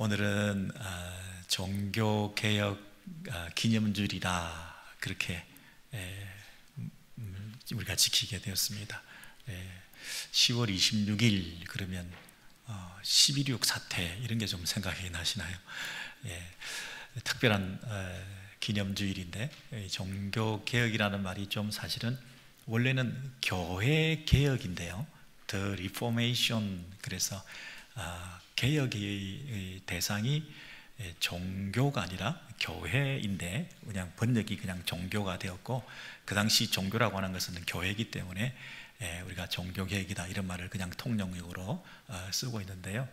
오늘은 종교개혁 기념주일이라 그렇게 우리가 지키게 되었습니다. 10월 26일 그러면 11.6 사태 이런 게 좀 생각이 나시나요? 특별한 기념주일인데, 종교개혁이라는 말이 좀 사실은 원래는 교회 개혁인데요, The Reformation, 그래서 개혁의 대상이 종교가 아니라 교회인데 그냥 번역이 그냥 종교가 되었고, 그 당시 종교라고 하는 것은 교회이기 때문에 우리가 종교개혁이다 이런 말을 그냥 통용력으로 쓰고 있는데요.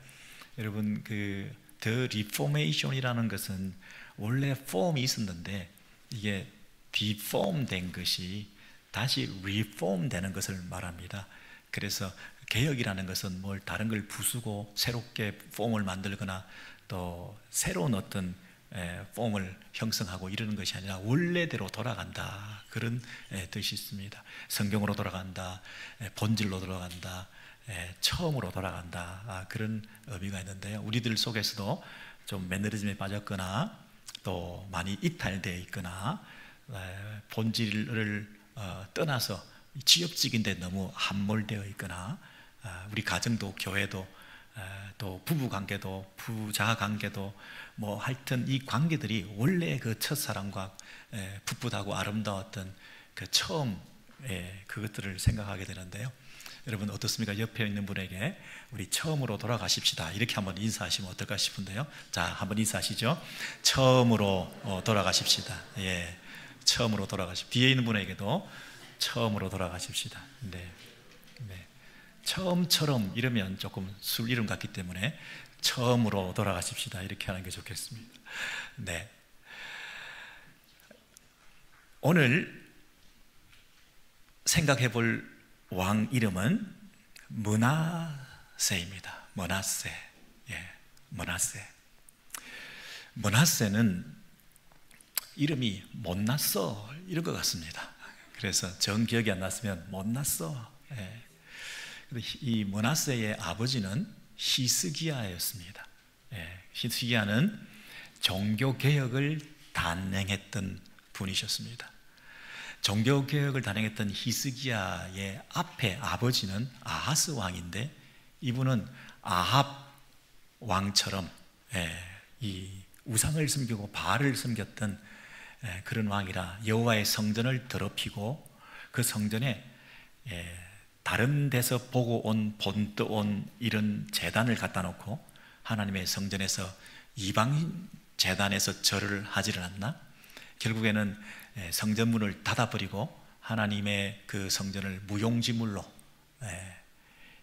여러분, 그 The Reformation이라는 것은 원래 폼이 있었는데 이게 deform 된 것이 다시 reform 되는 것을 말합니다. 그래서 개혁이라는 것은 뭘 다른 걸 부수고 새롭게 폼을 만들거나 또 새로운 어떤 폼을 형성하고 이러는 것이 아니라 원래대로 돌아간다, 그런 뜻이 있습니다. 성경으로 돌아간다, 본질로 돌아간다, 처음으로 돌아간다, 그런 의미가 있는데요. 우리들 속에서도 좀 매너리즘에 빠졌거나 또 많이 이탈되어 있거나 본질을 떠나서 지역적인데 너무 함몰되어 있거나, 우리 가정도 교회도 또 부부관계도 부자관계도 뭐 하여튼 이 관계들이 원래 그 첫사랑과 풋풋하고 아름다웠던 그 처음 그것들을 생각하게 되는데요. 여러분 어떻습니까? 옆에 있는 분에게 우리 처음으로 돌아가십시다 이렇게 한번 인사하시면 어떨까 싶은데요. 자, 한번 인사하시죠. 처음으로 돌아가십시다. 처음으로 돌아가십시다. 뒤에 있는 분에게도 처음으로 돌아가십시다. 네. 처음처럼 이러면 조금 술 이름 같기 때문에 처음으로 돌아가십시다 이렇게 하는 게 좋겠습니다. 네. 오늘 생각해 볼 왕 이름은 므낫세입니다. 므낫세. 므낫세. 므낫세는 이름이 못났어 이런 것 같습니다. 그래서 정 기억이 안 났으면 못났어. 이 므낫세의 아버지는 히스기야였습니다. 히스기야는 종교개혁을 단행했던 분이셨습니다. 종교개혁을 단행했던 히스기야의 앞에 아버지는 아하스 왕인데, 이분은 아합 왕처럼 이 우상을 섬기고 바알을 섬겼던 그런 왕이라 여호와의 성전을 더럽히고 그 성전에 다른 데서 보고 온 본떠 온 이런 제단을 갖다 놓고 하나님의 성전에서 이방 제단에서 절을 하지를 않나? 결국에는 성전문을 닫아버리고 하나님의 그 성전을 무용지물로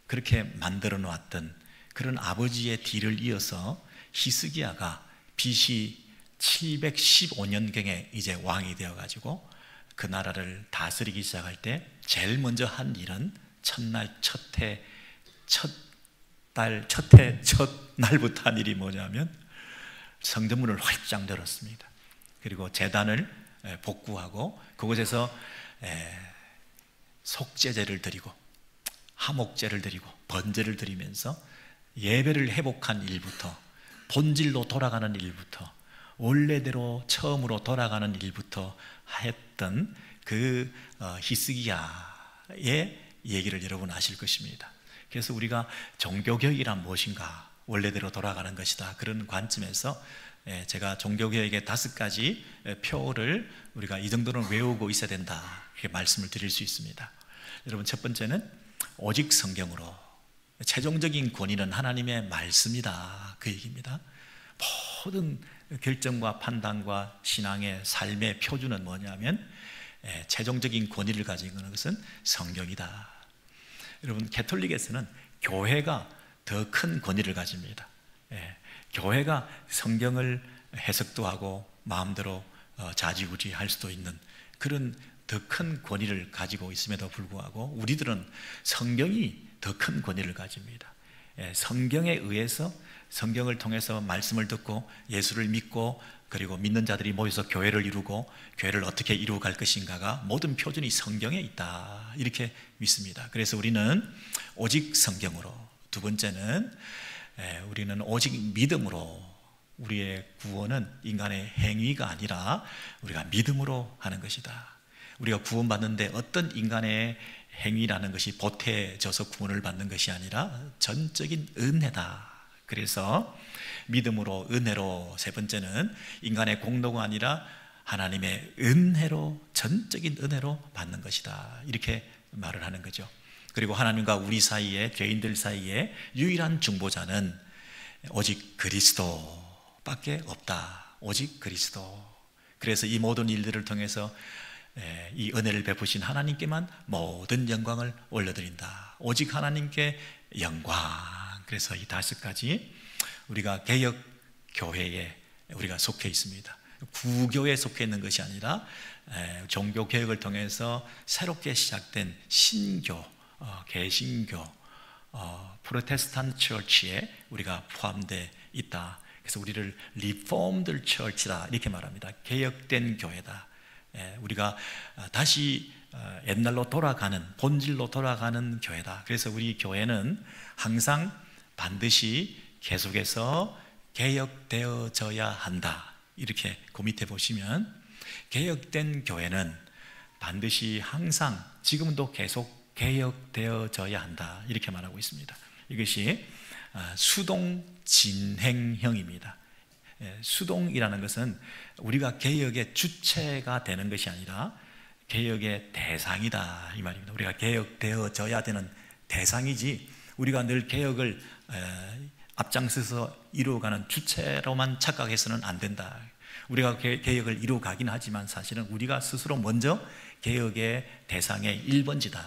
그렇게 만들어 놓았던 그런 아버지의 뒤를 이어서 히스기야가 BC 715년경에 이제 왕이 되어가지고 그 나라를 다스리기 시작할 때 제일 먼저 한 일은 첫날부터 한 일이 뭐냐면 성전문을 활짝 열었습니다. 그리고 제단을 복구하고 그곳에서 속죄제를 드리고 화목제를 드리고 번제를 드리면서 예배를 회복한 일부터, 본질로 돌아가는 일부터, 원래대로 처음으로 돌아가는 일부터 했던 그 히스기야의 얘기를 여러분 아실 것입니다. 그래서 우리가 종교개혁이란 무엇인가, 원래대로 돌아가는 것이다, 그런 관점에서 제가 종교개혁의 5가지 표를 우리가 이 정도는 외우고 있어야 된다 이렇게 말씀을 드릴 수 있습니다. 여러분, 첫 번째는 오직 성경으로, 최종적인 권위는 하나님의 말씀이다, 그 얘기입니다. 모든 결정과 판단과 신앙의 삶의 표준은 뭐냐면 최종적인 권위를 가지고 있는 것은 성경이다. 여러분, 가톨릭에서는 교회가 더 큰 권위를 가집니다. 교회가 성경을 해석도 하고 마음대로 좌지우지할 수도 있는 그런 더 큰 권위를 가지고 있음에도 불구하고 우리들은 성경이 더 큰 권위를 가집니다. 성경에 의해서, 성경을 통해서 말씀을 듣고 예수를 믿고 그리고 믿는 자들이 모여서 교회를 이루고 교회를 어떻게 이루어갈 것인가가 모든 표준이 성경에 있다 이렇게 믿습니다. 그래서 우리는 오직 성경으로, 두 번째는 우리는 오직 믿음으로 우리의 구원은 인간의 행위가 아니라 우리가 믿음으로 하는 것이다. 우리가 구원받는데 어떤 인간의 행위라는 것이 보태져서 구원을 받는 것이 아니라 전적인 은혜다. 그래서 믿음으로, 은혜로, 세 번째는 인간의 공로가 아니라 하나님의 은혜로, 전적인 은혜로 받는 것이다. 이렇게 말을 하는 거죠. 그리고 하나님과 우리 사이에, 죄인들 사이에 유일한 중보자는 오직 그리스도밖에 없다. 오직 그리스도. 그래서 이 모든 일들을 통해서 이 은혜를 베푸신 하나님께만 모든 영광을 올려드린다. 오직 하나님께 영광. 그래서 이 5가지, 우리가 개혁교회에 우리가 속해 있습니다. 구교에 속해 있는 것이 아니라 종교개혁을 통해서 새롭게 시작된 신교, 개신교, 프로테스탄트 처치에 우리가 포함되어 있다. 그래서 우리를 리폼드 처치다 이렇게 말합니다. 개혁된 교회다. 우리가 다시 옛날로 돌아가는, 본질로 돌아가는 교회다. 그래서 우리 교회는 항상 반드시 계속해서 개혁되어져야 한다. 이렇게 그 밑에 보시면 개혁된 교회는 반드시 항상 지금도 계속 개혁되어져야 한다. 이렇게 말하고 있습니다. 이것이 수동 진행형입니다. 수동이라는 것은 우리가 개혁의 주체가 되는 것이 아니라 개혁의 대상이다 이 말입니다. 우리가 개혁되어져야 되는 대상이지 우리가 늘 개혁을 앞장서서 이루어가는 주체로만 착각해서는 안 된다. 우리가 개혁을 이루어가긴 하지만 사실은 우리가 스스로 먼저 개혁의 대상의 1번지다.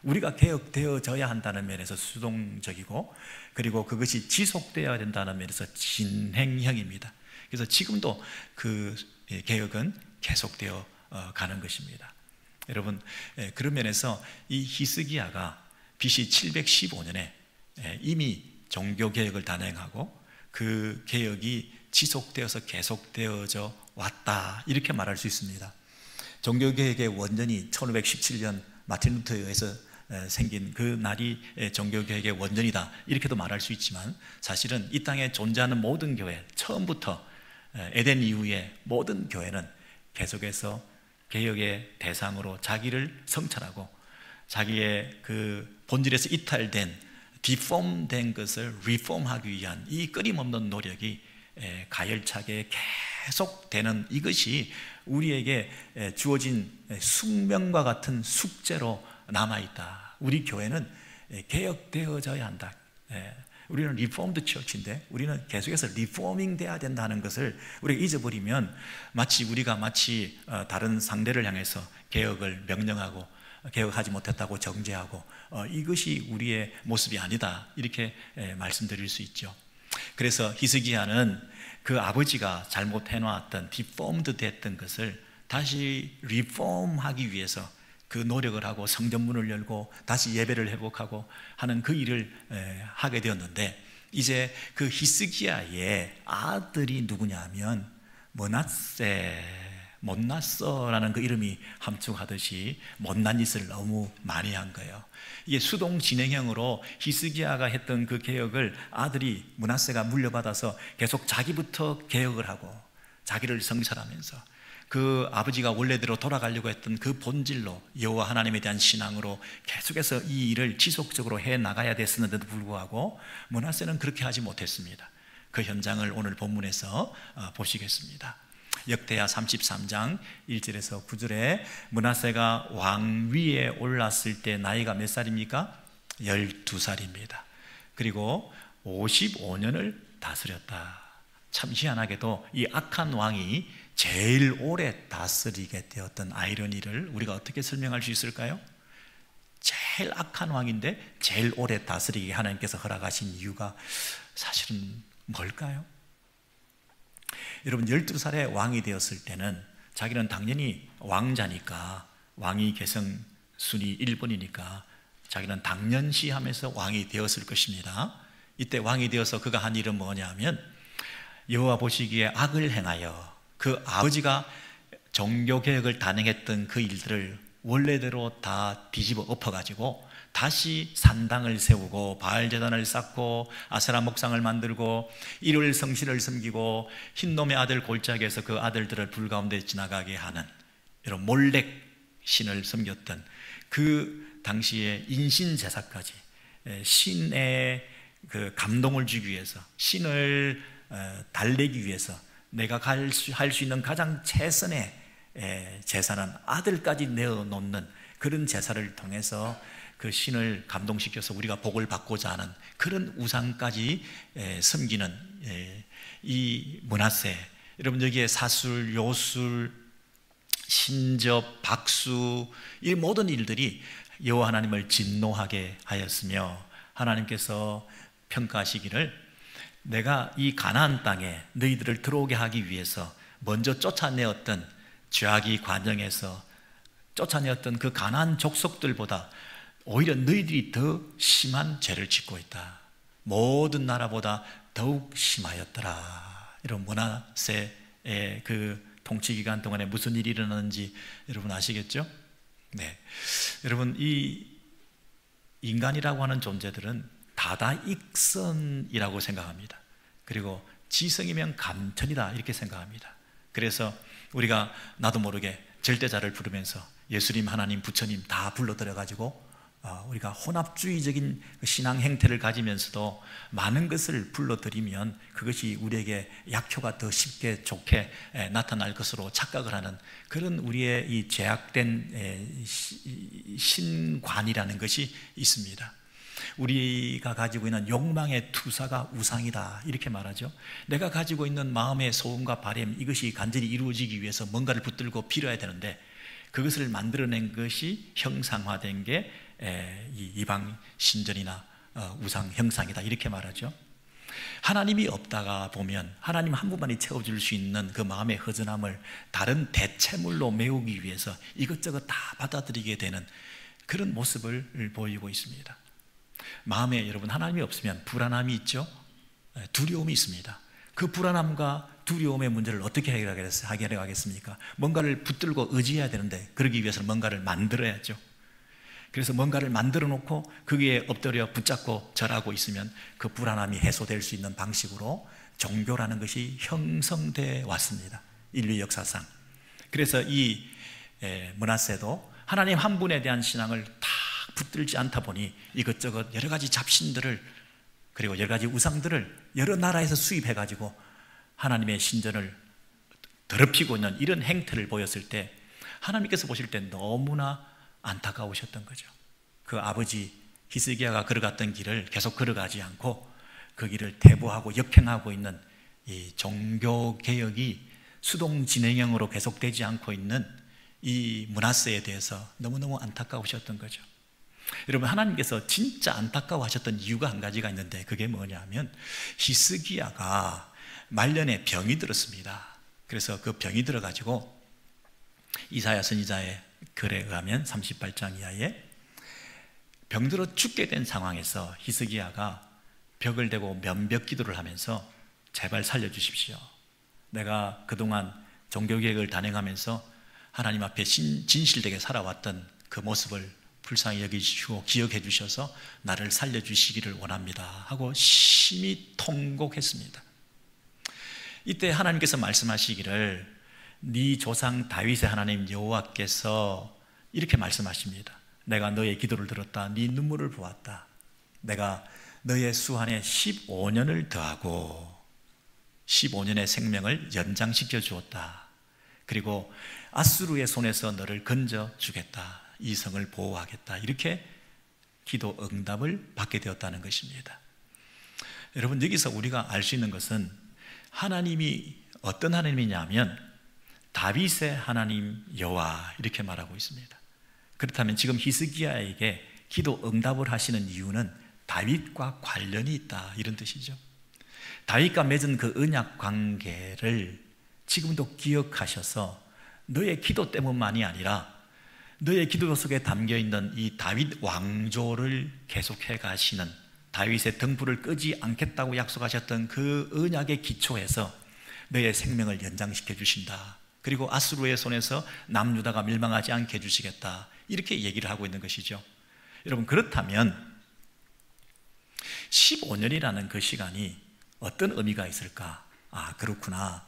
우리가 개혁되어져야 한다는 면에서 수동적이고, 그리고 그것이 지속되어야 된다는 면에서 진행형입니다. 그래서 지금도 그 개혁은 계속되어 가는 것입니다. 여러분, 그런 면에서 이 히스기야가 BC 715년에 이미 종교개혁을 단행하고 그 개혁이 지속되어서 계속되어져 왔다 이렇게 말할 수 있습니다. 종교개혁의 원전이 1517년 마틴 루터에 의해서 생긴 그 날이 종교개혁의 원전이다 이렇게도 말할 수 있지만, 사실은 이 땅에 존재하는 모든 교회, 처음부터 에덴 이후의 모든 교회는 계속해서 개혁의 대상으로 자기를 성찰하고 자기의 그 본질에서 이탈된, 디폼된 것을 리폼하기 위한 이 끊임없는 노력이 가열차게 계속되는, 이것이 우리에게 주어진 숙명과 같은 숙제로 남아있다. 우리 교회는 개혁되어져야 한다. 우리는 리폼드 처치인데 우리는 계속해서 리포밍 돼야 된다는 것을 우리가 잊어버리면 우리가 마치 다른 상대를 향해서 개혁을 명령하고 개혁하지 못했다고 정죄하고 이것이 우리의 모습이 아니다 이렇게 말씀드릴 수 있죠. 그래서 히스기야는 그 아버지가 잘못해놓았던 디폼드 됐던 것을 다시 리폼하기 위해서 그 노력을 하고 성전문을 열고 다시 예배를 회복하고 하는 그 일을 하게 되었는데, 이제 그 히스기야의 아들이 누구냐 하면 못났어라는 그 이름이 함축하듯이 못난 짓을 너무 많이 한 거예요. 이게 수동 진행형으로 히스기야가 했던 그 개혁을 아들이 므낫세가 물려받아서 계속 자기부터 개혁을 하고 자기를 성찰하면서 그 아버지가 원래대로 돌아가려고 했던 그 본질로, 여호와 하나님에 대한 신앙으로 계속해서 이 일을 지속적으로 해나가야 됐었는데도 불구하고 므낫세는 그렇게 하지 못했습니다. 그 현장을 오늘 본문에서 보시겠습니다. 역대하 33장 1절에서 9절에 므낫세가 왕위에 올랐을 때 나이가 몇 살입니까? 12살입니다. 그리고 55년을 다스렸다. 참 희한하게도 이 악한 왕이 제일 오래 다스리게 되었던 아이러니를 우리가 어떻게 설명할 수 있을까요? 제일 악한 왕인데 제일 오래 다스리게 하나님께서 허락하신 이유가 사실은 뭘까요? 여러분, 12살에 왕이 되었을 때는 자기는 당연히 왕자니까, 왕위 계승 순위 1번이니까 자기는 당연시 하면서 왕이 되었을 것입니다. 이때 왕이 되어서 그가 한 일은 뭐냐면, 여호와 보시기에 악을 행하여 그 아버지가 종교개혁을 단행했던 그 일들을 원래대로 다 뒤집어 엎어가지고 다시 산당을 세우고 바알 제단을 쌓고 아세라 목상을 만들고 일요일 성신을 섬기고 흰놈의 아들 골짜기에서 그 아들들을 불 가운데 지나가게 하는 이런 몰렉 신을 섬겼던 그 당시에 인신 제사까지 신의 그 감동을 주기 위해서, 신을 달래기 위해서 내가 할 수 있는 가장 최선의 제사는 아들까지 내어놓는 그런 제사를 통해서 그 신을 감동시켜서 우리가 복을 받고자 하는 그런 우상까지 섬기는 이 므낫세, 여러분 여기에 사술, 요술, 신접, 박수, 이 모든 일들이 여호와 하나님을 진노하게 하였으며 하나님께서 평가하시기를 내가 이 가나안 땅에 너희들을 들어오게 하기 위해서 먼저 쫓아내었던 죄악의 과정에서 쫓아내었던 그 가나안 족속들보다 오히려 너희들이 더 심한 죄를 짓고 있다. 모든 나라보다 더욱 심하였더라. 이런 므낫세의 그 통치 기간 동안에 무슨 일이 일어났는지 여러분 아시겠죠? 네, 여러분 이 인간이라고 하는 존재들은 다다익선이라고 생각합니다. 그리고 지성이면 감천이다 이렇게 생각합니다. 그래서 우리가 나도 모르게 절대자를 부르면서 예수님, 하나님, 부처님 다 불러들여가지고 우리가 혼합주의적인 신앙 행태를 가지면서도 많은 것을 불러들이면 그것이 우리에게 약효가 더 쉽게 좋게 나타날 것으로 착각을 하는 그런 우리의 이 죄악된 신관이라는 것이 있습니다. 우리가 가지고 있는 욕망의 투사가 우상이다 이렇게 말하죠. 내가 가지고 있는 마음의 소원과 바람, 이것이 간절히 이루어지기 위해서 뭔가를 붙들고 빌어야 되는데 그것을 만들어낸 것이 형상화된 게 이방 신전이나 우상 형상이다 이렇게 말하죠. 하나님이 없다가 보면 하나님 한 분만이 채워줄 수 있는 그 마음의 허전함을 다른 대체물로 메우기 위해서 이것저것 다 받아들이게 되는 그런 모습을 보이고 있습니다. 마음에 여러분 하나님이 없으면 불안함이 있죠. 두려움이 있습니다. 그 불안함과 두려움의 문제를 어떻게 해결하겠습니까? 뭔가를 붙들고 의지해야 되는데 그러기 위해서는 뭔가를 만들어야죠. 그래서 뭔가를 만들어 놓고 거기에 엎드려 붙잡고 절하고 있으면 그 불안함이 해소될 수 있는 방식으로 종교라는 것이 형성되어 왔습니다. 인류 역사상. 그래서 이 므낫세도 하나님 한 분에 대한 신앙을 다 붙들지 않다 보니 이것저것 여러 가지 잡신들을 그리고 여러 가지 우상들을 여러 나라에서 수입해가지고 하나님의 신전을 더럽히고 있는 이런 행태를 보였을 때 하나님께서 보실 때 너무나 안타까우셨던 거죠. 그 아버지 히스기야가 걸어갔던 길을 계속 걸어가지 않고 그 길을 퇴보하고 역행하고 있는 이 종교개혁이 수동 진행형으로 계속되지 않고 있는 이 므낫세에 대해서 너무너무 안타까우셨던 거죠. 여러분 하나님께서 진짜 안타까워하셨던 이유가 한 가지가 있는데 그게 뭐냐면 히스기야가 말년에 병이 들었습니다. 그래서 그 병이 들어가지고 이사야 선지자의 글에 의하면 38장 이하에 병들어 죽게 된 상황에서 히스기야가 벽을 대고 면벽 기도를 하면서 제발 살려주십시오. 내가 그동안 종교개혁을 단행하면서 하나님 앞에 진실되게 살아왔던 그 모습을 불쌍히 여기시고 기억해 주셔서 나를 살려주시기를 원합니다 하고 심히 통곡했습니다. 이때 하나님께서 말씀하시기를 네 조상 다윗의 하나님 여호와께서 이렇게 말씀하십니다. 내가 너의 기도를 들었다. 네 눈물을 보았다. 내가 너의 수한에 15년을 더하고 15년의 생명을 연장시켜 주었다. 그리고 아수르의 손에서 너를 건져 주겠다. 이 성을 보호하겠다. 이렇게 기도 응답을 받게 되었다는 것입니다. 여러분 여기서 우리가 알 수 있는 것은 하나님이 어떤 하나님이냐면 다윗의 하나님 여호와 이렇게 말하고 있습니다. 그렇다면 지금 히스기야에게 기도 응답을 하시는 이유는 다윗과 관련이 있다 이런 뜻이죠. 다윗과 맺은 그 언약 관계를 지금도 기억하셔서 너의 기도 때문만이 아니라 너의 기도 속에 담겨있는 이 다윗 왕조를 계속해 가시는 다윗의 등불을 끄지 않겠다고 약속하셨던 그 언약의 기초에서 너의 생명을 연장시켜 주신다. 그리고 아수르의 손에서 남유다가 멸망하지 않게 해주시겠다. 이렇게 얘기를 하고 있는 것이죠. 여러분, 그렇다면 15년이라는 그 시간이 어떤 의미가 있을까? 아, 그렇구나.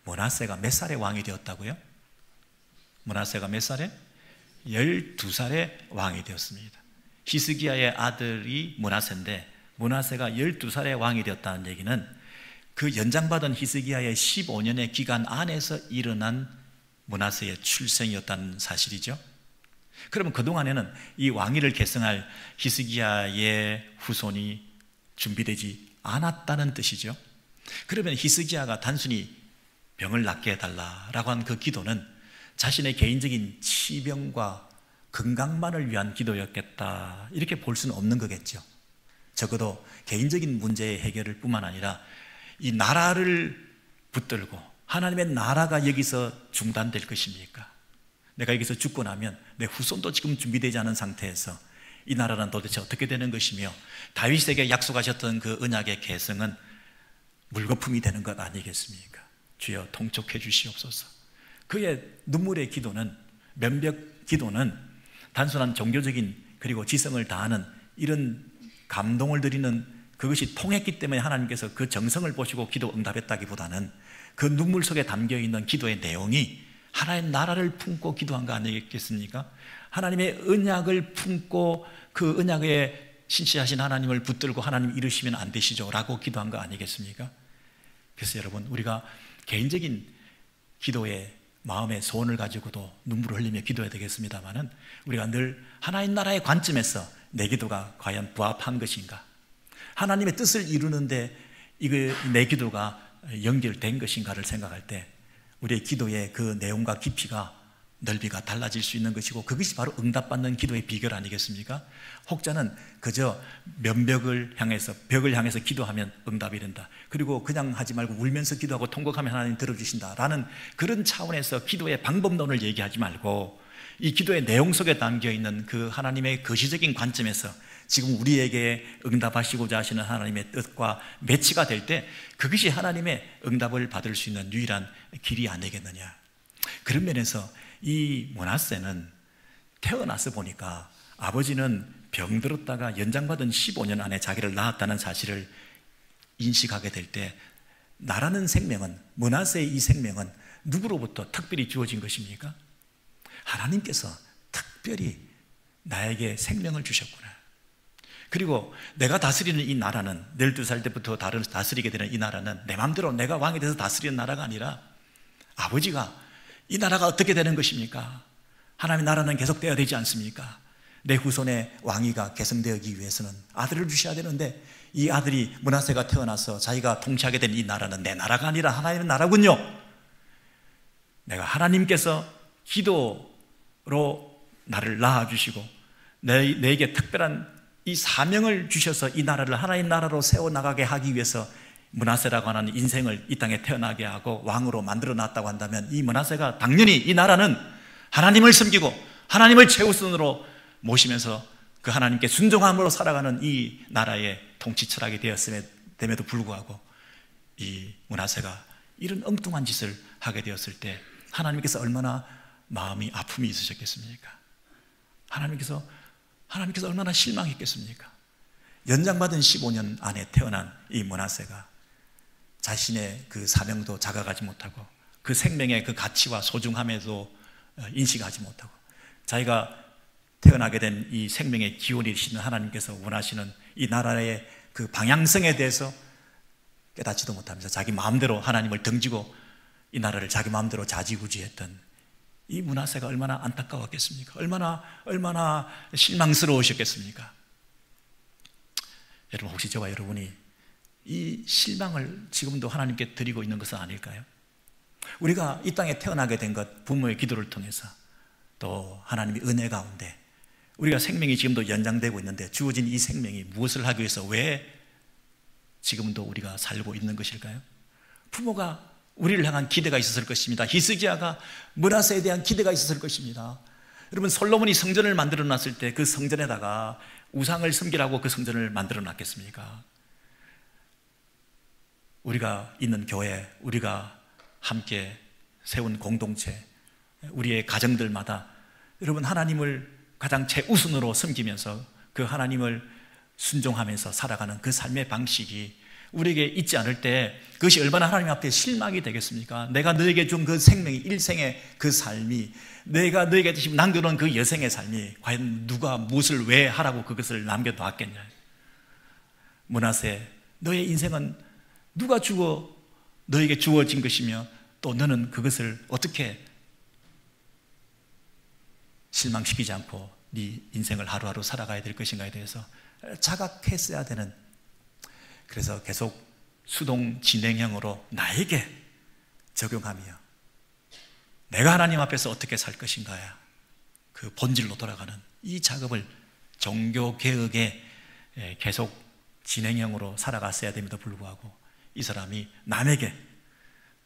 므낫세가 몇 살에 왕이 되었다고요? 므낫세가 몇 살에? 12살에 왕이 되었습니다. 히스기야의 아들이 므낫세인데, 므낫세가 12살에 왕이 되었다는 얘기는 그 연장받은 히스기야의 15년의 기간 안에서 일어난 므낫세의 출생이었다는 사실이죠. 그러면 그동안에는 이 왕위를 계승할 히스기야의 후손이 준비되지 않았다는 뜻이죠. 그러면 히스기야가 단순히 병을 낫게 해달라라고 한 그 기도는 자신의 개인적인 치병과 건강만을 위한 기도였겠다, 이렇게 볼 수는 없는 거겠죠. 적어도 개인적인 문제의 해결을 뿐만 아니라 이 나라를 붙들고, 하나님의 나라가 여기서 중단될 것입니까? 내가 여기서 죽고 나면 내 후손도 지금 준비되지 않은 상태에서 이 나라는 도대체 어떻게 되는 것이며, 다윗에게 약속하셨던 그 언약의 계승은 물거품이 되는 것 아니겠습니까? 주여 통촉해 주시옵소서. 그의 눈물의 기도는, 면벽 기도는 단순한 종교적인 그리고 지성을 다하는 이런 감동을 드리는 그것이 통했기 때문에 하나님께서 그 정성을 보시고 기도 응답했다기보다는 그 눈물 속에 담겨있는 기도의 내용이 하나님의 나라를 품고 기도한 거 아니겠습니까? 하나님의 언약을 품고 그 언약에 신실하신 하나님을 붙들고 하나님 이루시면 안 되시죠? 라고 기도한 거 아니겠습니까? 그래서 여러분, 우리가 개인적인 기도의 마음의 소원을 가지고도 눈물을 흘리며 기도해야 되겠습니다만은, 우리가 늘 하나님 나라의 관점에서 내 기도가 과연 부합한 것인가, 하나님의 뜻을 이루는데 내 기도가 연결된 것인가를 생각할 때 우리의 기도의 그 내용과 깊이가, 넓이가 달라질 수 있는 것이고, 그것이 바로 응답받는 기도의 비결 아니겠습니까? 혹자는 그저 면벽을 향해서, 벽을 향해서 기도하면 응답이 된다, 그리고 그냥 하지 말고 울면서 기도하고 통곡하면 하나님 들어주신다 라는 그런 차원에서 기도의 방법론을 얘기하지 말고, 이 기도의 내용 속에 담겨있는 그 하나님의 거시적인 관점에서 지금 우리에게 응답하시고자 하시는 하나님의 뜻과 매치가 될 때 그것이 하나님의 응답을 받을 수 있는 유일한 길이 아니겠느냐. 그런 면에서 이 므낫세는 태어나서 보니까 아버지는 병들었다가 연장받은 15년 안에 자기를 낳았다는 사실을 인식하게 될 때, 나라는 생명은, 므낫세의 이 생명은 누구로부터 특별히 주어진 것입니까? 하나님께서 특별히 나에게 생명을 주셨구나. 그리고 내가 다스리는 이 나라는, 12살 때부터 다스리게 되는 이 나라는 내 마음대로 내가 왕이 돼서 다스리는 나라가 아니라 아버지가 이 나라가 어떻게 되는 것입니까? 하나님의 나라는 계속되어야 되지 않습니까? 내 후손의 왕위가 계승되기 위해서는 아들을 주셔야 되는데, 이 아들이 므낫세가 태어나서 자기가 통치하게 된 이 나라는 내 나라가 아니라 하나님의 나라군요. 내가 하나님께서 기도로 나를 낳아주시고 내게 특별한 이 사명을 주셔서 이 나라를 하나님 나라로 세워나가게 하기 위해서 므낫세라고 하는 인생을 이 땅에 태어나게 하고 왕으로 만들어 놨다고 한다면, 이 므낫세가 당연히 이 나라는 하나님을 섬기고 하나님을 최우선으로 모시면서 그 하나님께 순종함으로 살아가는 이 나라의 통치 철학이 됨에도 불구하고, 이 므낫세가 이런 엉뚱한 짓을 하게 되었을 때 하나님께서 얼마나 마음이 아픔이 있으셨겠습니까? 하나님께서 얼마나 실망했겠습니까? 연장받은 15년 안에 태어난 이 므낫세가 자신의 그 사명도 자각하지 못하고, 그 생명의 그 가치와 소중함에도 인식하지 못하고, 자기가 태어나게 된 이 생명의 기원이시는 하나님께서 원하시는 이 나라의 그 방향성에 대해서 깨닫지도 못하면서 자기 마음대로 하나님을 등지고 이 나라를 자기 마음대로 좌지우지했던 이 므낫세가 얼마나 안타까웠겠습니까? 얼마나 실망스러우셨겠습니까? 여러분, 혹시 저와 여러분이 이 실망을 지금도 하나님께 드리고 있는 것은 아닐까요? 우리가 이 땅에 태어나게 된 것, 부모의 기도를 통해서, 또 하나님의 은혜 가운데 우리가 생명이 지금도 연장되고 있는데, 주어진 이 생명이 무엇을 하기 위해서, 왜 지금도 우리가 살고 있는 것일까요? 부모가 우리를 향한 기대가 있었을 것입니다. 히스기야가 므낫세에 대한 기대가 있었을 것입니다. 여러분, 솔로몬이 성전을 만들어 놨을 때 그 성전에다가 우상을 섬기라고 그 성전을 만들어 놨겠습니까? 우리가 있는 교회, 우리가 함께 세운 공동체, 우리의 가정들마다 여러분, 하나님을 가장 최우선으로 섬기면서 그 하나님을 순종하면서 살아가는 그 삶의 방식이 우리에게 있지 않을 때 그것이 얼마나 하나님 앞에 실망이 되겠습니까? 내가 너에게 준 그 생명이, 일생의 그 삶이, 내가 너에게 지금 남겨놓은 그 여생의 삶이 과연 누가 무엇을 왜 하라고 그것을 남겨놓았겠냐. 므낫세, 너의 인생은 누가 주고 너에게 주어진 것이며 또 너는 그것을 어떻게 실망시키지 않고 네 인생을 하루하루 살아가야 될 것인가에 대해서 자각했어야 되는, 그래서 계속 수동 진행형으로 나에게 적용하며 내가 하나님 앞에서 어떻게 살 것인가야, 그 본질로 돌아가는 이 작업을 종교개혁에 계속 진행형으로 살아갔어야 됨에도 불구하고 이 사람이 남에게,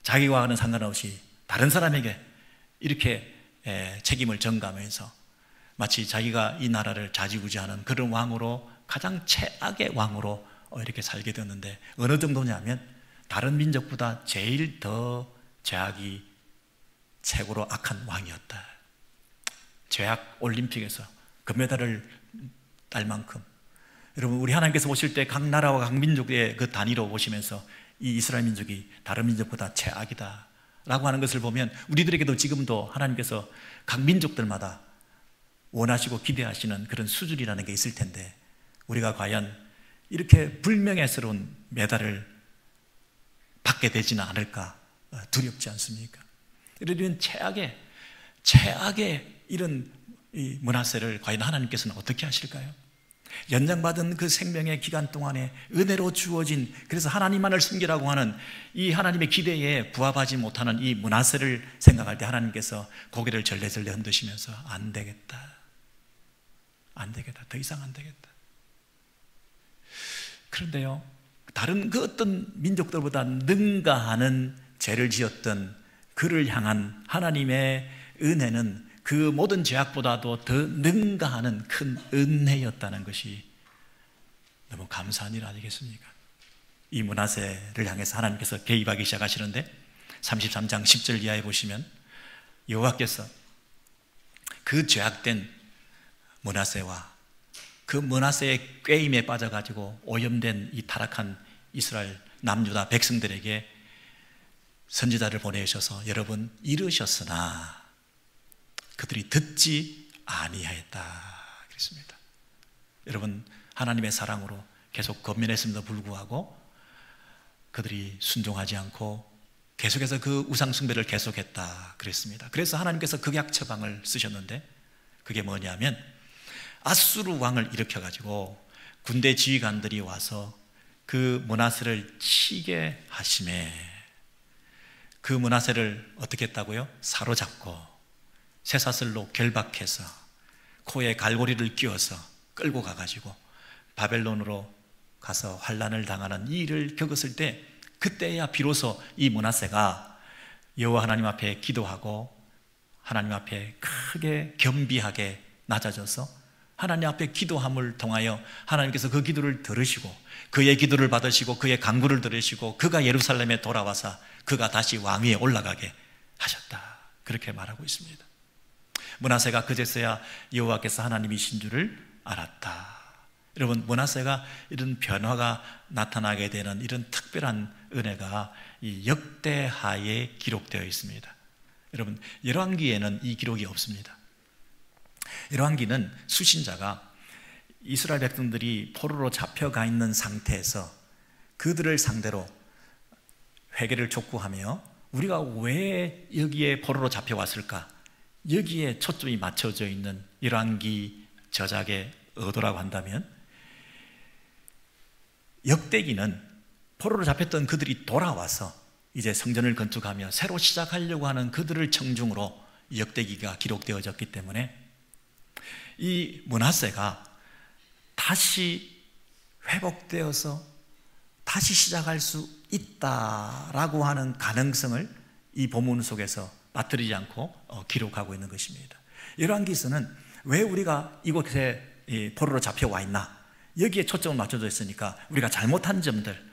자기와는 상관없이 다른 사람에게 이렇게 책임을 전가하면서 마치 자기가 이 나라를 좌지우지하는 그런 왕으로, 가장 최악의 왕으로 이렇게 살게 되었는데, 어느 정도냐면 다른 민족보다 제일 더 죄악이 최고로 악한 왕이었다. 죄악 올림픽에서 금메달을 딸 만큼, 여러분, 우리 하나님께서 보실 때 각 나라와 각 민족의 그 단위로 보시면서 이 이스라엘 민족이 다른 민족보다 최악이다 라고 하는 것을 보면 우리들에게도 지금도 하나님께서 각 민족들마다 원하시고 기대하시는 그런 수준이라는 게 있을 텐데, 우리가 과연 이렇게 불명예스러운 메달을 받게 되지는 않을까 두렵지 않습니까? 이런 최악의 이런 이 므낫세를 과연 하나님께서는 어떻게 하실까요? 연장받은 그 생명의 기간 동안에 은혜로 주어진, 그래서 하나님만을 숨기라고 하는 이 하나님의 기대에 부합하지 못하는 이 므낫세를 생각할 때 하나님께서 고개를 절레절레 흔드시면서 안 되겠다, 더 이상 안 되겠다. 그런데요, 다른 그 어떤 민족들보다 능가하는 죄를 지었던 그를 향한 하나님의 은혜는 그 모든 죄악보다도 더 능가하는 큰 은혜였다는 것이 너무 감사한 일 아니겠습니까? 이 므낫세를 향해서 하나님께서 개입하기 시작하시는데 33장 10절 이하에 보시면 여호와께서 그 죄악된 므낫세와 그 므낫세의 꾀임에 빠져가지고 오염된 이 타락한 이스라엘 남유다 백성들에게 선지자를 보내셔서 여러분 이르셨으나 그들이 듣지 아니하였다 그랬습니다. 여러분, 하나님의 사랑으로 계속 권면했음에도 불구하고 그들이 순종하지 않고 계속해서 그 우상 숭배를 계속했다 그랬습니다. 그래서 하나님께서 극약 처방을 쓰셨는데 그게 뭐냐면 아수르 왕을 일으켜가지고 군대 지휘관들이 와서 그 므낫세를 치게 하심에, 그 므낫세를 어떻게 했다고요? 사로잡고 쇠사슬로 결박해서 코에 갈고리를 끼워서 끌고 가가지고 바벨론으로 가서 환난을 당하는 이 일을 겪었을 때, 그때야 비로소 이 므낫세가 여호와 하나님 앞에 기도하고 하나님 앞에 크게 겸비하게 낮아져서 하나님 앞에 기도함을 통하여 하나님께서 그 기도를 들으시고 그의 기도를 받으시고 그의 간구를 들으시고 그가 예루살렘에 돌아와서 그가 다시 왕위에 올라가게 하셨다, 그렇게 말하고 있습니다. 므낫세가 그제서야 여호와께서 하나님이신 줄을 알았다. 여러분, 므낫세가 이런 변화가 나타나게 되는 이런 특별한 은혜가 이 역대하에 기록되어 있습니다. 여러분, 열왕기에는 이 기록이 없습니다. 열왕기는 수신자가 이스라엘 백성들이 포로로 잡혀가 있는 상태에서 그들을 상대로 회개를 촉구하며 우리가 왜 여기에 포로로 잡혀왔을까, 여기에 초점이 맞춰져 있는 열왕기 저작의 의도라고 한다면, 역대기는 포로로 잡혔던 그들이 돌아와서 이제 성전을 건축하며 새로 시작하려고 하는 그들을 청중으로 역대기가 기록되어졌기 때문에 이 므낫세가 다시 회복되어서 다시 시작할 수 있다라고 하는 가능성을 이 본문 속에서 빠뜨리지 않고 기록하고 있는 것입니다. 열왕기서는 왜 우리가 이곳에 포로로 잡혀와 있나, 여기에 초점을 맞춰져 있으니까 우리가 잘못한 점들,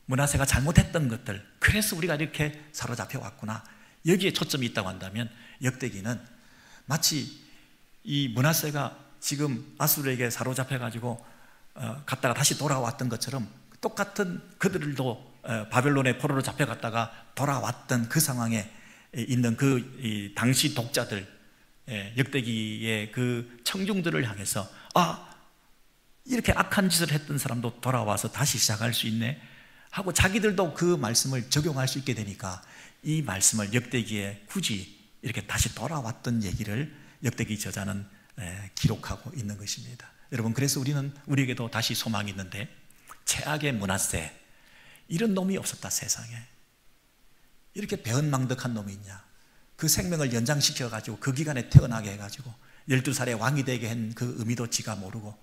므낫세가 잘못했던 것들, 그래서 우리가 이렇게 사로잡혀 왔구나, 여기에 초점이 있다고 한다면 역대기는 마치 이 므낫세가 지금 아수르에게 사로잡혀가지고 갔다가 다시 돌아왔던 것처럼 똑같은 그들도 바벨론의 포로로 잡혀갔다가 돌아왔던 그 상황에 있는 그 당시 독자들, 역대기의 그 청중들을 향해서 이렇게 악한 짓을 했던 사람도 돌아와서 다시 시작할 수 있네 하고 자기들도 그 말씀을 적용할 수 있게 되니까 이 말씀을 역대기에 굳이 이렇게 다시 돌아왔던 얘기를 역대기 저자는 기록하고 있는 것입니다. 여러분, 그래서 우리에게도 다시 소망이 있는데, 최악의 므낫세, 이런 놈이 없었다 세상에. 이렇게 배은망덕한 놈이 있냐. 그 생명을 연장시켜가지고 그 기간에 태어나게 해가지고 12살에 왕이 되게 한 그 의미도 지가 모르고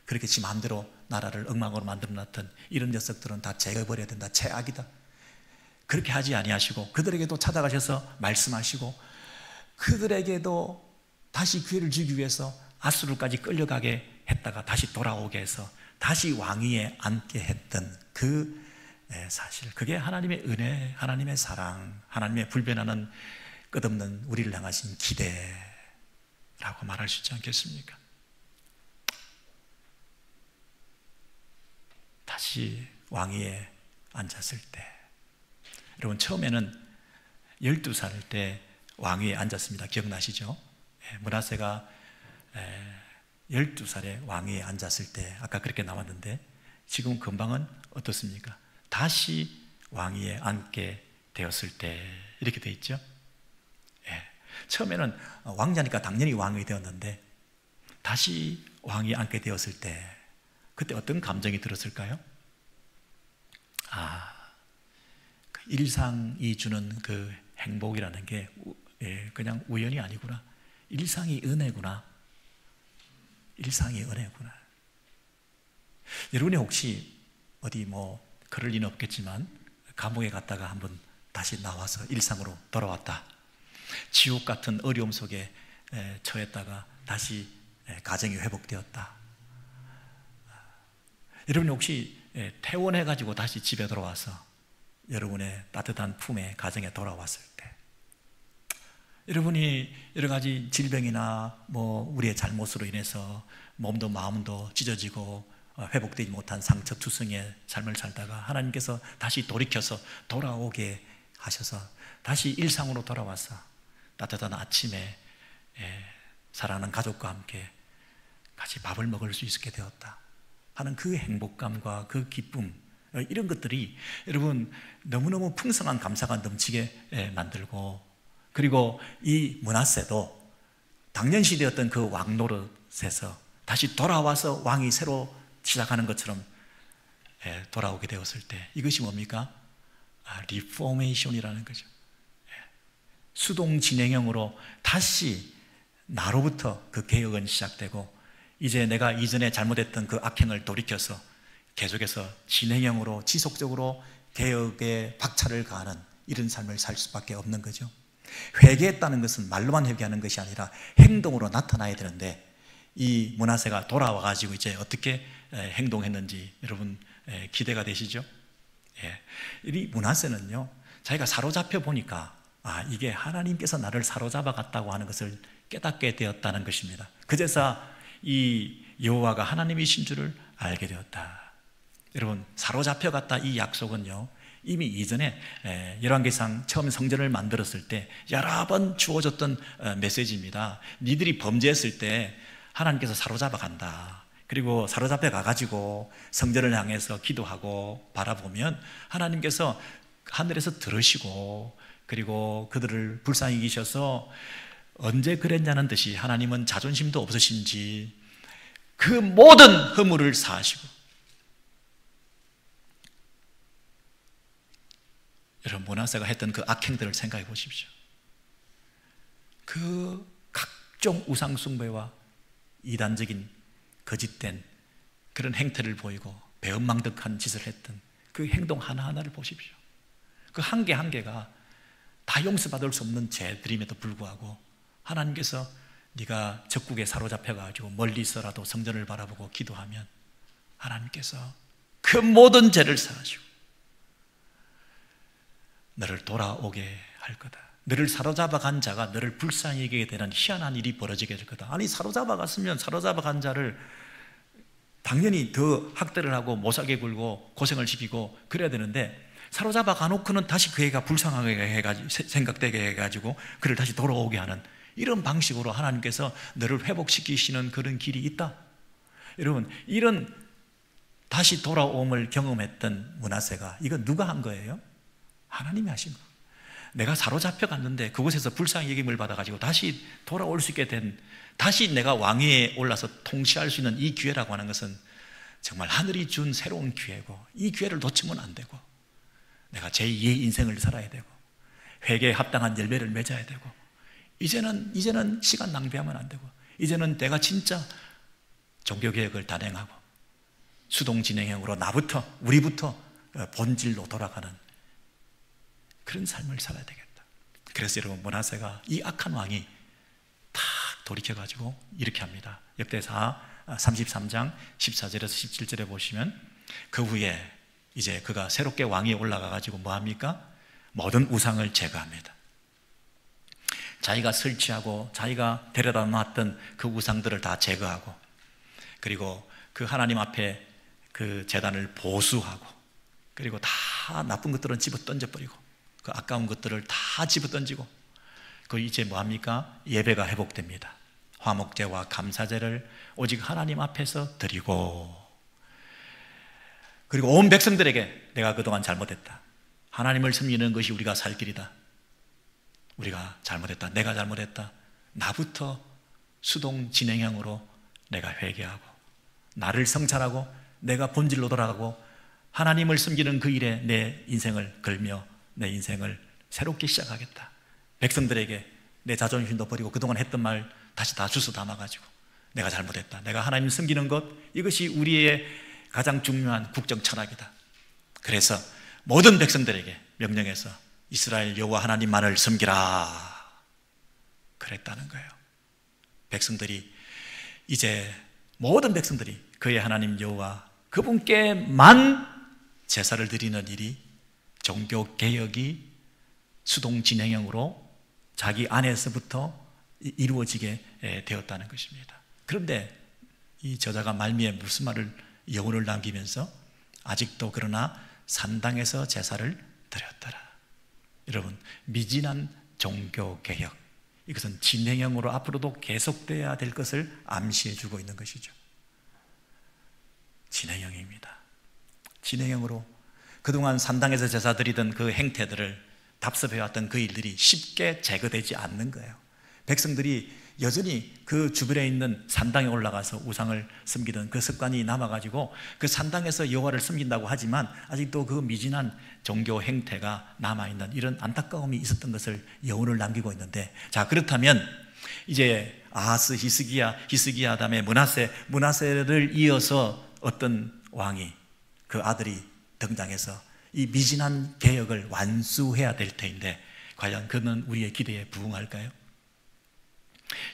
그렇게 지 마음대로 나라를 엉망으로 만들어놨던 이런 녀석들은 다 제거해버려야 된다, 최악이다. 그렇게 하지 아니하시고 그들에게도 찾아가셔서 말씀하시고 그들에게도 다시 기회를 주기 위해서 아수르까지 끌려가게 했다가 다시 돌아오게 해서 다시 왕위에 앉게 했던 그 사실, 그게 하나님의 은혜, 하나님의 사랑, 하나님의 불변하는 끝없는 우리를 향하신 기대라고 말할 수 있지 않겠습니까? 다시 왕위에 앉았을 때, 여러분 처음에는 12살 때 왕위에 앉았습니다. 기억나시죠? 므낫세가 12살에 왕위에 앉았을 때 아까 그렇게 나왔는데 지금 금방은 어떻습니까? 다시 왕위에 앉게 되었을 때 이렇게 돼 있죠. 처음에는 왕자니까 당연히 왕이 되었는데 다시 왕위에 앉게 되었을 때 그때 어떤 감정이 들었을까요? 그 일상이 주는 그 행복이라는 게 그냥 우연이 아니구나. 일상이 은혜구나. 일상이 은혜구나. 여러분이 혹시 어디 그럴 리는 없겠지만 감옥에 갔다가 한번 다시 나와서 일상으로 돌아왔다, 지옥 같은 어려움 속에 처했다가 다시 가정이 회복되었다. 여러분이 혹시 퇴원해가지고 다시 집에 돌아와서 여러분의 따뜻한 품에, 가정에 돌아왔을 때 여러분이 여러 가지 질병이나 우리의 잘못으로 인해서 몸도 마음도 찢어지고 회복되지 못한 상처투성의 삶을 살다가 하나님께서 다시 돌이켜서 돌아오게 하셔서 다시 일상으로 돌아와서 따뜻한 아침에 사랑하는 가족과 함께 같이 밥을 먹을 수 있게 되었다 하는 그 행복감과 그 기쁨, 이런 것들이 여러분 너무너무 풍성한 감사가 넘치게 만들고, 그리고 이 므낫세도 당연시되었던 그 왕 노릇에서 다시 돌아와서 왕이 새로 시작하는 것처럼 돌아오게 되었을 때 이것이 뭡니까? 리포메이션이라는 거죠. 수동 진행형으로 다시 나로부터 그 개혁은 시작되고 이제 내가 이전에 잘못했던 그 악행을 돌이켜서 계속해서 진행형으로 지속적으로 개혁의 박차를 가하는 이런 삶을 살 수밖에 없는 거죠. 회개했다는 것은 말로만 회개하는 것이 아니라 행동으로 나타나야 되는데 이 므낫세가 돌아와가지고 이제 어떻게 행동했는지 여러분 기대가 되시죠? 이 므낫세는요, 자기가 사로잡혀 보니까 이게 하나님께서 나를 사로잡아 갔다고 하는 것을 깨닫게 되었다는 것입니다. 그제서 이 여호와가 하나님이신 줄을 알게 되었다. 여러분, 사로잡혀 갔다 이 약속은요 이미 이전에 열왕기상 처음 성전을 만들었을 때 여러 번 주어졌던 메시지입니다. 니들이 범죄했을 때 하나님께서 사로잡아 간다. 그리고 사로잡혀 가가지고 성전을 향해서 기도하고 바라보면 하나님께서 하늘에서 들으시고 그리고 그들을 불쌍히 여기셔서 언제 그랬냐는 듯이 하나님은 자존심도 없으신지 그 모든 허물을 사하시고, 여러분 므낫세가 했던 그 악행들을 생각해 보십시오. 그 각종 우상숭배와 이단적인 거짓된 그런 행태를 보이고 배은망덕한 짓을 했던 그 행동 하나하나를 보십시오. 그 한 개 한 개가 다 용서받을 수 없는 죄들임에도 불구하고 하나님께서 네가 적국에 사로잡혀가지고 멀리서라도 성전을 바라보고 기도하면 하나님께서 그 모든 죄를 사하시고 너를 돌아오게 할 거다. 너를 사로잡아 간 자가 너를 불쌍히 여기게 되는 희한한 일이 벌어지게 될 거다. 아니, 사로잡아 갔으면 사로잡아 간 자를 당연히 더 학대를 하고 못살게 굴고 고생을 시키고 그래야 되는데, 사로잡아 가놓고는 다시 그 애가 불쌍하게 해가지고, 생각되게 해가지고 그를 다시 돌아오게 하는 이런 방식으로 하나님께서 너를 회복시키시는 그런 길이 있다. 여러분, 이런 다시 돌아옴을 경험했던 므낫세가, 이건 누가 한 거예요? 하나님이 하신 거. 내가 사로잡혀 갔는데 그곳에서 불쌍히 여김을 받아가지고 다시 돌아올 수 있게 된, 다시 내가 왕위에 올라서 통치할 수 있는 이 기회라고 하는 것은 정말 하늘이 준 새로운 기회고, 이 기회를 놓치면 안 되고, 내가 제2의 인생을 살아야 되고, 회개에 합당한 열매를 맺어야 되고, 이제는 시간 낭비하면 안 되고, 이제는 내가 진짜 종교개혁을 단행하고 수동진행형으로 우리부터 본질로 돌아가는 그런 삶을 살아야 되겠다. 그래서 여러분, 므낫세가, 이 악한 왕이 탁 돌이켜가지고 이렇게 합니다. 역대사 33장 14절에서 17절에 보시면, 그 후에 이제 그가 새롭게 왕위에 올라가가지고 뭐 합니까? 모든 우상을 제거합니다. 자기가 설치하고 자기가 데려다 놨던 그 우상들을 다 제거하고, 그리고 그 하나님 앞에 그 제단을 보수하고, 그리고 다 나쁜 것들은 집어 던져버리고, 그 아까운 것들을 다 집어 던지고, 그 이제 뭐 합니까? 예배가 회복됩니다. 화목제와 감사제를 오직 하나님 앞에서 드리고, 그리고 온 백성들에게 내가 그동안 잘못했다, 하나님을 섬기는 것이 우리가 살 길이다, 우리가 잘못했다, 내가 잘못했다, 나부터 수동 진행형으로 내가 회개하고 나를 성찰하고 내가 본질로 돌아가고 하나님을 섬기는 그 일에 내 인생을 걸며 내 인생을 새롭게 시작하겠다. 백성들에게 내 자존심도 버리고 그동안 했던 말 다시 다 주워 담아가지고 내가 잘못했다, 내가 하나님 섬기는 것, 이것이 우리의 가장 중요한 국정 철학이다. 그래서 모든 백성들에게 명령해서 이스라엘 여호와 하나님만을 섬기라 그랬다는 거예요. 백성들이, 이제 모든 백성들이 그의 하나님 여호와 그분께만 제사를 드리는 일이, 종교개혁이 수동진행형으로 자기 안에서부터 이루어지게 되었다는 것입니다. 그런데 이 저자가 말미에 무슨 말을, 여운을 남기면서 아직도 그러나 산당에서 제사를 드렸더라. 여러분, 미진한 종교개혁, 이것은 진행형으로 앞으로도 계속돼야 될 것을 암시해 주고 있는 것이죠. 진행형입니다. 진행형으로 그동안 산당에서 제사 드리던 그 행태들을, 답습해왔던 그 일들이 쉽게 제거되지 않는 거예요. 백성들이 여전히 그 주변에 있는 산당에 올라가서 우상을 섬기던 그 습관이 남아가지고 그 산당에서 여호와를 섬긴다고 하지만 아직도 그 미진한 종교 행태가 남아있는 이런 안타까움이 있었던 것을 여운을 남기고 있는데, 자, 그렇다면 이제 아하스, 히스기야 다음에 므낫세를 이어서 어떤 왕이, 그 아들이 등장해서 이 미진한 개혁을 완수해야 될 터인데, 과연 그는 우리의 기대에 부응할까요?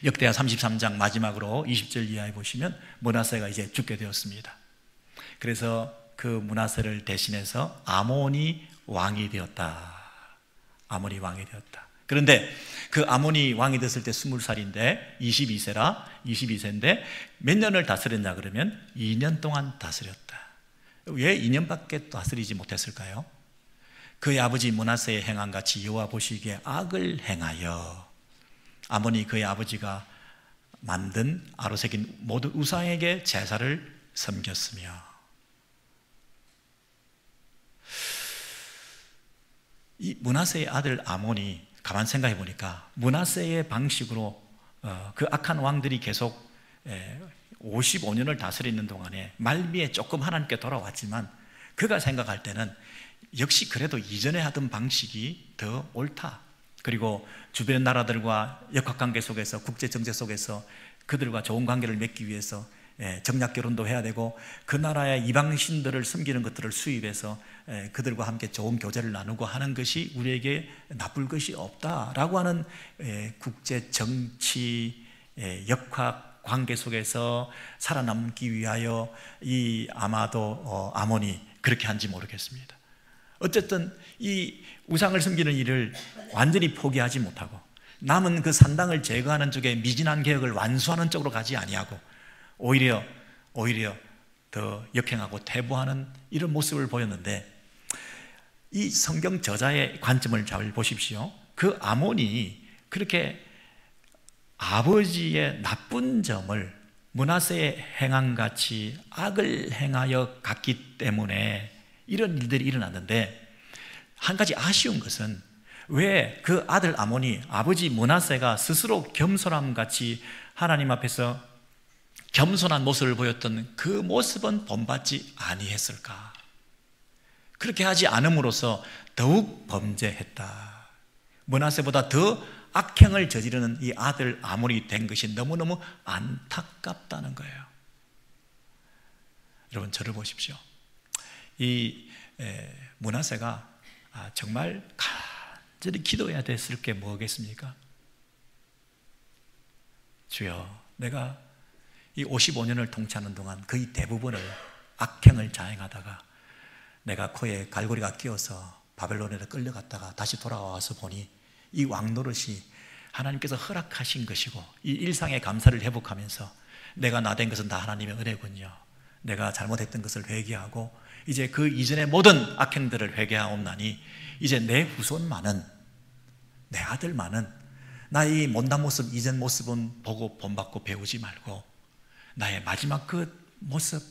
역대하 33장 마지막으로 20절 이하에 보시면 므낫세가 이제 죽게 되었습니다. 그래서 그 므낫세를 대신해서 아몬이 왕이 되었다. 아몬이 왕이 되었다. 그런데 그 아몬이 왕이 됐을 때 20살인데 22세인데 몇 년을 다스렸냐 그러면 2년 동안 다스렸다. 왜 2년밖에 다스리지 못했을까요? 그의 아버지 므낫세의 행함같이 여호와 보시기에 악을 행하여 아몬이 그의 아버지가 만든 아로새긴 모든 우상에게 제사를 섬겼으며, 이 므낫세의 아들 아몬이 가만 생각해 보니까 므낫세의 방식으로 그 악한 왕들이 계속 55년을 다스리는 동안에 말미에 조금 하나님께 돌아왔지만, 그가 생각할 때는 역시 그래도 이전에 하던 방식이 더 옳다. 그리고 주변 나라들과 역학관계 속에서, 국제정세 속에서 그들과 좋은 관계를 맺기 위해서 정략결혼도 해야 되고, 그 나라의 이방신들을 섬기는 것들을 수입해서 그들과 함께 좋은 교제를 나누고 하는 것이 우리에게 나쁠 것이 없다라고 하는 국제정치 역학 관계 속에서 살아남기 위하여 이 아마도 아몬이 그렇게 한지 모르겠습니다. 어쨌든 이 우상을 섬기는 일을 완전히 포기하지 못하고 남은 그 산당을 제거하는 쪽에 미진한 개혁을 완수하는 쪽으로 가지 아니하고 오히려 더 역행하고 퇴보하는 이런 모습을 보였는데, 이 성경 저자의 관점을 잘 보십시오. 그 아몬이 그렇게 아버지의 나쁜 점을 므낫세의 행함같이 악을 행하여 갔기 때문에 이런 일들이 일어났는데, 한 가지 아쉬운 것은 왜 그 아들 아몬이 아버지 므낫세가 스스로 겸손함같이 하나님 앞에서 겸손한 모습을 보였던 그 모습은 본받지 아니했을까? 그렇게 하지 않음으로써 더욱 범죄했다. 므낫세보다 더 악행을 저지르는 이 아들 아몬이 된 것이 너무너무 안타깝다는 거예요. 여러분, 저를 보십시오. 이 므낫세가 정말 간절히 기도해야 됐을 게 뭐겠습니까? 주여, 내가 이 55년을 통치하는 동안 거의 대부분을 악행을 자행하다가 내가 코에 갈고리가 끼어서 바벨론에 끌려갔다가 다시 돌아와서 보니 이 왕노릇이 하나님께서 허락하신 것이고, 이 일상의 감사를 회복하면서 내가 나된 것은 다 하나님의 은혜군요, 내가 잘못했던 것을 회개하고 이제 그 이전의 모든 악행들을 회개하옵나니 이제 내 후손만은, 내 아들만은 나의 못난 모습, 이전 모습은 보고 본받고 배우지 말고 나의 마지막 그 모습,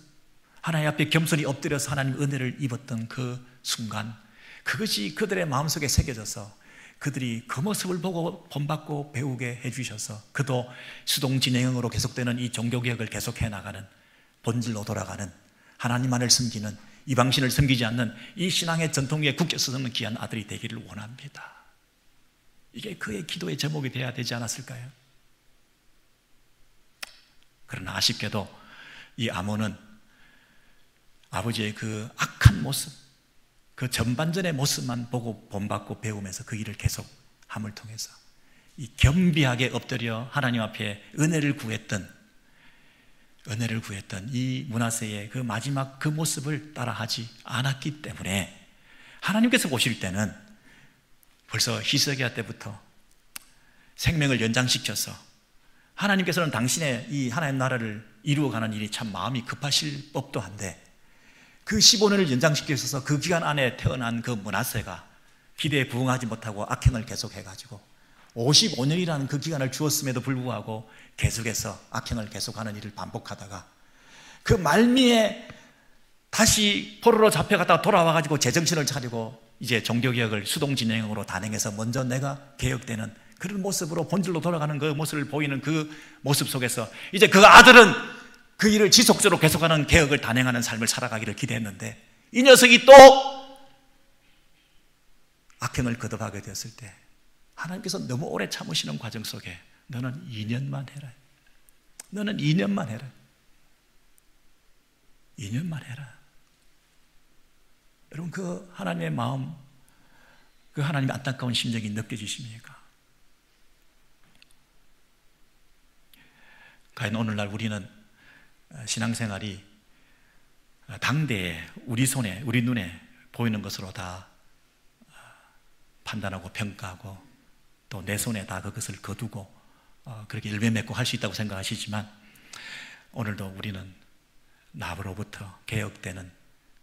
하나님 앞에 겸손히 엎드려서 하나님 은혜를 입었던 그 순간, 그것이 그들의 마음속에 새겨져서 그들이 그 모습을 보고 본받고 배우게 해주셔서 그도 수동진행으로 계속되는 이 종교개혁을 계속해 나가는, 본질로 돌아가는, 하나님만을 섬기는, 이방신을 섬기지 않는 이 신앙의 전통 위에 굳게 서는 귀한 아들이 되기를 원합니다. 이게 그의 기도의 제목이 되어야 되지 않았을까요? 그러나 아쉽게도 이 아몬은 아버지의 그 악한 모습, 그 전반전의 모습만 보고 본받고 배우면서 그 일을 계속함을 통해서 이 겸비하게 엎드려 하나님 앞에 은혜를 구했던 이 므낫세의 그 마지막 그 모습을 따라하지 않았기 때문에 하나님께서 보실 때는 벌써 히스기야 때부터 생명을 연장시켜서, 하나님께서는 당신의 이 하나님 나라를 이루어가는 일이 참 마음이 급하실 법도 한데, 그 15년을 연장시켜서 그 기간 안에 태어난 그 므낫세가 기대에 부응하지 못하고 악행을 계속해가지고 55년이라는 그 기간을 주었음에도 불구하고 계속해서 악행을 계속하는 일을 반복하다가 그 말미에 다시 포로로 잡혀갔다가 돌아와가지고 제정신을 차리고 이제 종교개혁을 수동진행으로 단행해서 먼저 내가 개혁되는 그런 모습으로 본질로 돌아가는 그 모습을 보이는 그 모습 속에서 이제 그 아들은 그 일을 지속적으로 계속하는 개혁을 단행하는 삶을 살아가기를 기대했는데, 이 녀석이 또 악행을 거듭하게 되었을 때 하나님께서 너무 오래 참으시는 과정 속에 너는 2년만 해라, 너는 2년만 해라, 2년만 해라. 여러분, 그 하나님의 마음, 그 하나님의 안타까운 심정이 느껴지십니까? 과연 오늘날 우리는 신앙생활이 당대에 우리 손에, 우리 눈에 보이는 것으로 다 판단하고 평가하고 또 내 손에 다 그것을 거두고 그렇게 일배맺고 할 수 있다고 생각하시지만, 오늘도 우리는 나로부터 개혁되는,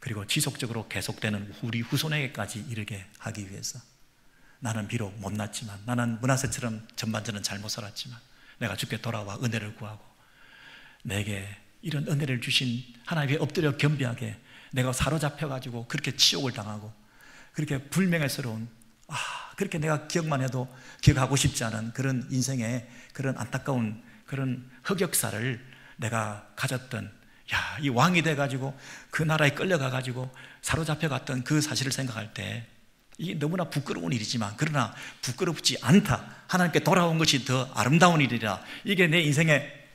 그리고 지속적으로 계속되는 우리 후손에게까지 이르게 하기 위해서 나는 비록 못났지만, 나는 므낫세처럼 전반전은 잘못 살았지만 내가 주께 돌아와 은혜를 구하고 내게 이런 은혜를 주신 하나님께 엎드려 겸비하게, 내가 사로잡혀가지고 그렇게 치욕을 당하고 그렇게 불명예스러운, 그렇게 내가 기억만 해도 기억하고 싶지 않은 그런 인생의 그런 안타까운 그런 흑역사를 내가 가졌던, 이 왕이 돼가지고 그 나라에 끌려가가지고 사로잡혀갔던 그 사실을 생각할 때 이게 너무나 부끄러운 일이지만, 그러나 부끄럽지 않다, 하나님께 돌아온 것이 더 아름다운 일이라, 이게 내 인생의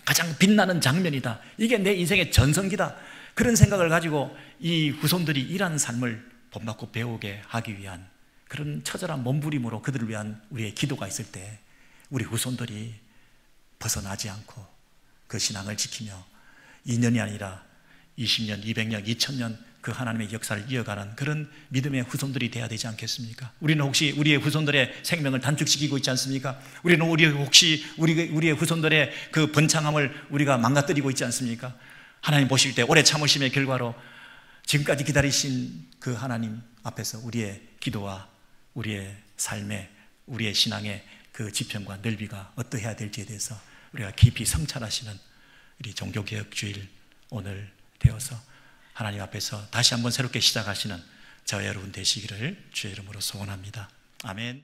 가장 빛나는 장면이다, 이게 내 인생의 전성기다, 그런 생각을 가지고 이 후손들이 이러한 삶을 본받고 배우게 하기 위한 그런 처절한 몸부림으로 그들을 위한 우리의 기도가 있을 때 우리 후손들이 벗어나지 않고 그 신앙을 지키며 2년이 아니라 20년, 200년, 2000년 그 하나님의 역사를 이어가는 그런 믿음의 후손들이 되어야 되지 않겠습니까? 우리는 혹시 우리의 후손들의 생명을 단축시키고 있지 않습니까? 우리는 혹시 우리의 후손들의 그 번창함을 우리가 망가뜨리고 있지 않습니까? 하나님 보실 때 오래 참으심의 결과로 지금까지 기다리신 그 하나님 앞에서 우리의 기도와 우리의 삶의, 우리의 신앙의 그 지평과 넓이가 어떠해야 될지에 대해서 우리가 깊이 성찰하시는 우리 종교개혁주일 오늘 되어서 하나님 앞에서 다시 한번 새롭게 시작하시는 저와 여러분 되시기를 주의 이름으로 소원합니다. 아멘.